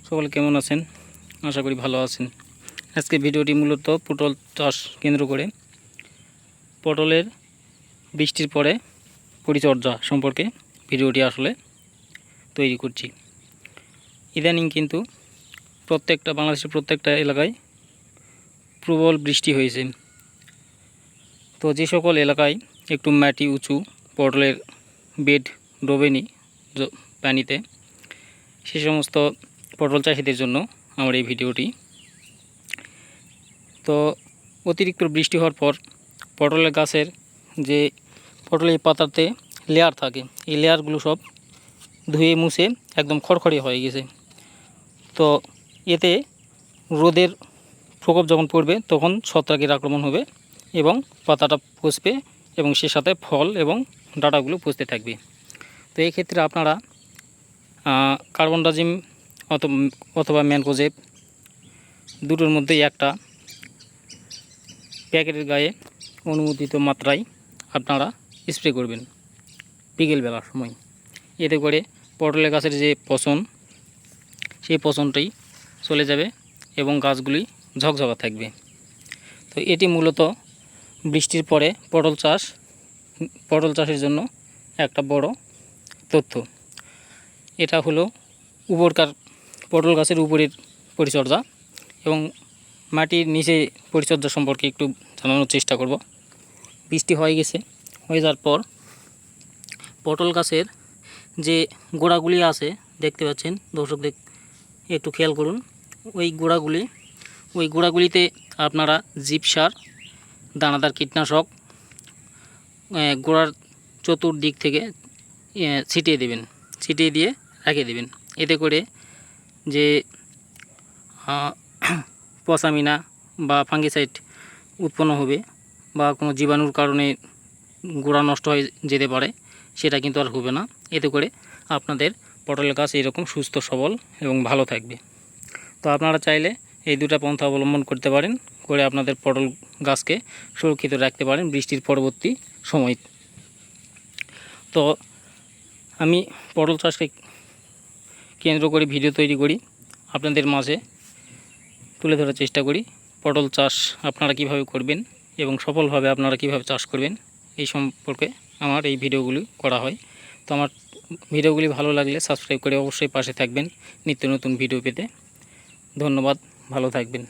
সকলে কেমন আছেন? আশা করি ভালো আছেন। আজকে ভিডিওটি মূলত পটল চাষ কেন্দ্র করে পটলের বৃষ্টির পরে পরিচর্যা সম্পর্কে ভিডিওটি আসলে তৈরি করছি। ইদানিং কিন্তু বাংলাদেশের প্রত্যেকটা এলাকায় প্রবল বৃষ্টি হয়েছে। তো যে সকল এলাকায় একটু মাটি উঁচু, পটলের বেড ডোবেনি পানিতে, সে সমস্ত পটল চাষিদের জন্য আমার এই ভিডিওটি। তো অতিরিক্ত বৃষ্টি হওয়ার পর পটলের গাছের যে পটলের পাতাতে লেয়ার থাকে, এই লেয়ারগুলো সব ধুয়ে মুছে একদম খড়খড়ে হয়ে গেছে। তো এতে রোদের প্রকোপ যখন পড়বে তখন ছত্রাকের আক্রমণ হবে এবং পাতাটা পচবে এবং সে সাথে ফল এবং ডাঁটাগুলো পচতে থাকবে। তো এই ক্ষেত্রে আপনারা কার্বনডাজিম অথবা ম্যানকোজেব দুটোর মধ্যে একটা প্যাকেটের গায়ে অনুমোদিত মাত্রায় আপনারা স্প্রে করবেন বিকেলবেলার সময়। এতে করে পটলের গাছের যে পচন, সেই পচনটাই চলে যাবে এবং গাছগুলি ঝকঝকা থাকবে। তো এটি মূলত বৃষ্টির পরে পটল চাষের জন্য একটা বড় তথ্য। এটা হলো উপরকার পটল গাছের উপরের পরিচর্যা এবং মাটির নিচে পরিচর্যা সম্পর্কে একটু জানানোর চেষ্টা করব। বৃষ্টি হয়ে যাওয়ার পর পটল গাছের যে গোড়াগুলি আছে দেখতে পাচ্ছেন দর্শক, একটু খেয়াল করুন। ওই গোড়াগুলিতে আপনারা জিপসার, দানাদার কীটনাশক গোড়ার চতুর্দিক থেকে ছিটিয়ে দিয়ে রেখে দেবেন। এতে করে যে পসামিনা বা ফাঙ্গিসাইড উৎপন্ন হবে বা কোনো জীবাণুর কারণে গোড়া নষ্ট হয়ে যেতে পারে, সেটা কিন্তু আর হবে না। এতে করে আপনাদের পটলের গাছ এরকম সুস্থ সবল এবং ভালো থাকবে। তো আপনারা চাইলে এই দুটা পন্থা অবলম্বন করতে পারেন, করে আপনাদের পটল গাছকে সুরক্ষিত রাখতে পারেন বৃষ্টির পরবর্তী সময়। তো আমি পটল চাষকে কেন্দ্র করে ভিডিও তৈরি করি, আপনাদের মাঝে তুলে ধরার চেষ্টা করি। পটল চাষ আপনারা কিভাবে করবেন এবং সফলভাবে আপনারা কিভাবে চাষ করবেন, এই সম্পর্কে আমার এই ভিডিওগুলি করা হয়। তো আমার ভিডিওগুলি ভালো লাগলে সাবস্ক্রাইব করে অবশ্যই পাশে থাকবেন নিত্য নতুন ভিডিও পেতে। ধন্যবাদ, ভালো থাকবেন।